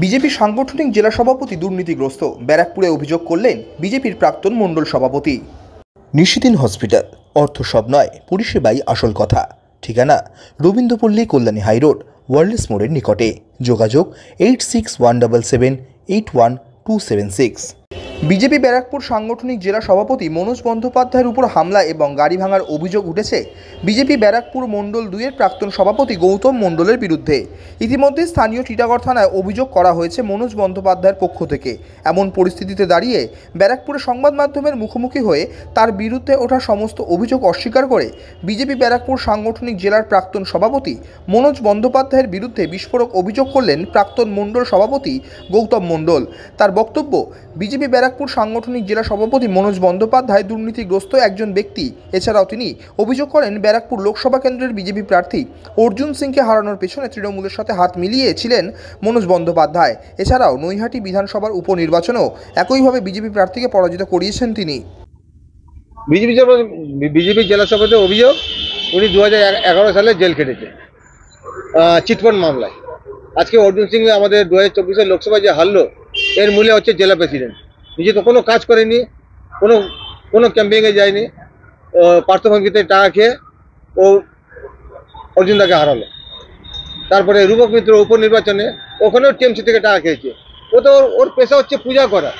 BJP সাংগঠনিক জেলা সভাপতি দুর্নীতিগ্রস্ত, ব্যারাকপুরে অভিযোগ করলেন বিজেপির প্রাক্তন মণ্ডল সভাপতি। নিশিদিন হসপিটাল, অর্থ সব নয়, পরিষেবাই আসল কথা। ঠিকানা রবীন্দ্রপল্লী, কল্যাণী হাইরোড, ওয়ার্ল্ডস মোড়ের নিকটে। যোগাযোগ 8617781276। বিজেপি ব্যারাকপুর সাংগঠনিক জেলা সভাপতি মনোজ বন্দ্যোপাধ্যায়ের উপর হামলা এবং গাড়ি ভাঙার অভিযোগ উঠেছে বিজেপি ব্যারাকপুর মণ্ডল 2-এর প্রাক্তন সভাপতি গৌতম মণ্ডলের বিরুদ্ধে। ইতিমধ্যে স্থানীয় টিটাগড় থানায় অভিযোগ করা হয়েছে মনোজ বন্দ্যোপাধ্যায়ের পক্ষ থেকে। এমন পরিস্থিতিতে দাঁড়িয়ে ব্যারাকপুরে সংবাদ মাধ্যমের মুখোমুখি হয়ে তার বিরুদ্ধে ওঠা সমস্ত অভিযোগ অস্বীকার করে বিজেপি ব্যারাকপুর সাংগঠনিক জেলার প্রাক্তন সভাপতি মনোজ বন্দ্যোপাধ্যায়ের বিরুদ্ধে বিস্ফোরক অভিযোগ করলেন প্রাক্তন মণ্ডল সভাপতি গৌতম মণ্ডল। তার বক্তব্য, বিজেপি ব্যারাকপুর সাংগঠনিক জেলা সভাপতি মনোজ বন্দ্যোপাধ্যায় দুর্নীতিগ্রস্ত একজন ব্যক্তি। এছাড়াও তিনি অভিযোগ করেন ব্যারাকপুর লোকসভা কেন্দ্রের বিজেপি প্রার্থী অর্জুন সিংকে হারানোর পেছনে তৃণমূলের সাথে হাত মিলিয়েছিলেন মনোজ বন্দ্যোপাধ্যায়। এছাড়াও নৈহাটি বিধানসভার উপনির্বাচনেও একইভাবে বিজেপি প্রার্থীকে পরাজিত করিয়েছেন তিনি। বিজেপি জেলা সভাপতির অভিযোগ, উনি 2011 সালে জেল খেটেছে চিটফান্ড মামলায়। আজকে অর্জুন সিং আমাদের 2024-এর লোকসভায় যে হারলো, এর মূলে হচ্ছে জেলা প্রেসিডেন্ট। নিজে তো কোনো কাজ করেনি, কোনো ক্যাম্পেইনে যায়নি, পার্থভঙ্গিতে টাকা খেয়ে ও অর্জুন দাকে হারালো। তারপরে রূপক মিত্র উপনির্বাচনে ওখানেও টিএমসি থেকে টাকা খেয়েছে। ও তো ওর পেশা হচ্ছে পূজা করা।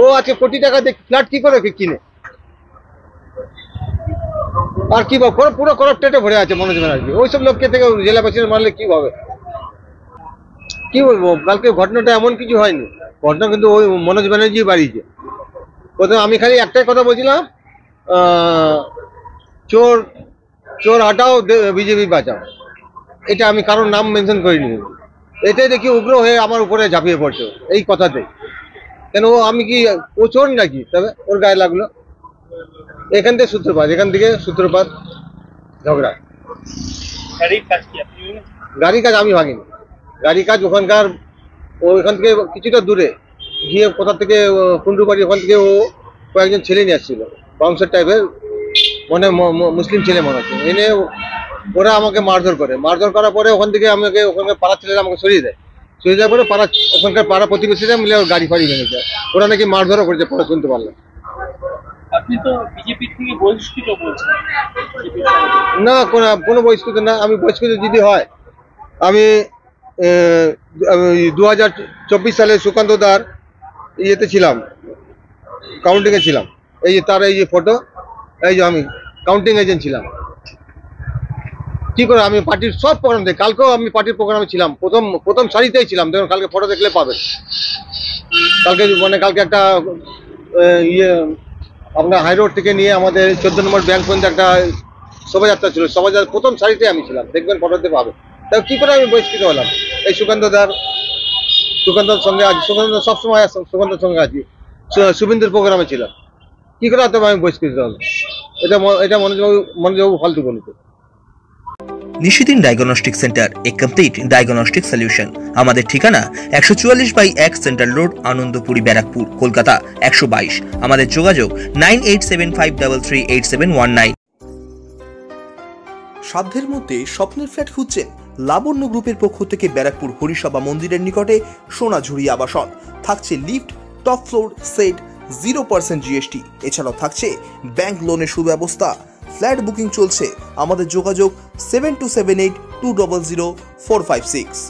ও আজকে কোটি টাকা দিয়ে ফ্ল্যাট কি করে কিনে, আর কি পুরো করাপ্টেডে ভরে আছে মনোজ ব্যানার্জি। ওইসব লোককে থেকে জেলা প্রেসিডেন্ট মানলে কি হবে? কি বলবো, কালকে ঘটনাটা এমন কিছু হয়নি। ঘটনা কিন্তু ওই মনোজ ব্যানার্জি বাড়িয়েছে। প্রথমে আমি খালি একটাই কথা বলছিলাম, চোর চোর হাটাও, বিজেপি বাঁচাও। এটা আমি কারোর নাম মেনশন করিনি। এটাই দেখি উগ্র হয়ে আমার উপরে ঝাঁপিয়ে পড়ছে এই কথাতে। কেন আমি কি ও চোর নাকি? তবে ওর গায়ে লাগলো। এখান থেকে সূত্রপাত ঝগড়া। গাড়ির কাজ আমি ভাঙিনি। গাড়ির কাজ ওইখান থেকে কিছুটা দূরে গিয়ে কোথা থেকে কুন্ডুবাড়ি, ওখান থেকে ও কয়েকজন ছেলে নিয়ে আসছিল, বংশের টাইপের, মুসলিম ছেলে মনে হচ্ছে। এনে ওরা আমাকে মারধর করার পরে ওখান থেকে ওখানে পাড়ার ছেলেরা আমাকে সরিয়ে দেয়। সরিয়ে দেওয়ার পরে ওখানকার পাড়া প্রতিবেশীরা মিলে ওর গাড়ি ফাড়ি ভেঙে যায়। ওরা নাকি মারধরও করেছে, পরে শুনতে পারলাম। আপনি তো বিজেপি থেকে বহিষ্কৃত বলছেন। না, কোনো বহিষ্কৃত না। আমি বহিষ্কৃত যদি হয়, আমি 2024 সালে সুকান্ত দার ইয়েতে ছিলাম, কাউন্টিংয়ে ছিলাম। এই যে তার এই যে ফটো, এই যে আমি কাউন্টিং এজেন্ট ছিলাম। কি করে আমি পার্টির সব প্রোগ্রাম দেখি। কালকেও আমি পার্টির প্রোগ্রামে ছিলাম, প্রথম সারিতেই ছিলাম। দেখুন, কালকে ফটো দেখলে পাবেন। কালকে একটা আপনার হাইরোড থেকে নিয়ে আমাদের 14 নম্বর ব্যাংক পর্যন্ত একটা শোভাযাত্রা ছিল। শোভাযাত্রা প্রথম সারিতে আমি ছিলাম, দেখবেন ফটোতে পাবেন। তাই কি করে আমি বহিষ্কৃত হলাম? এই সুকান্তর সঙ্গে আছি, সুকান্ত সবসময় সুকান্তর সঙ্গে আছি, শুভেন্দুর প্রোগ্রামে ছিলাম। কি করে হয়তো আমি বহিষ্কৃত হলাম? এটা মনোজবাবু ফালতু বলতো। নিশিদিন ডায়াগনস্টিক সেন্টার, এ কমপ্লিট ডায়াগনস্টিক সলিউশন। আমাদের ঠিকানা 144/1 সেন্ট্রাল রোড, আনন্দপুরি, ব্যারাকপুর, কলকাতা 122। আমাদের যোগাযোগ 9875338719। সাধ্যের মধ্যে স্বপ্নের ফ্ল্যাট খুঁজছেন? লাবণ্য গ্রুপের পক্ষ থেকে ব্যারাকপুর হরিসভা মন্দিরের নিকটে সোনাঝুরি আবাসন। থাকছে lift, top floor, set, 0% GST। এছাড়াও থাকছে ব্যাংক লোনের সুব্যবস্থা। ফ্ল্যাট বুকিং চলছে। আমাদের যোগাযোগ 7278200456।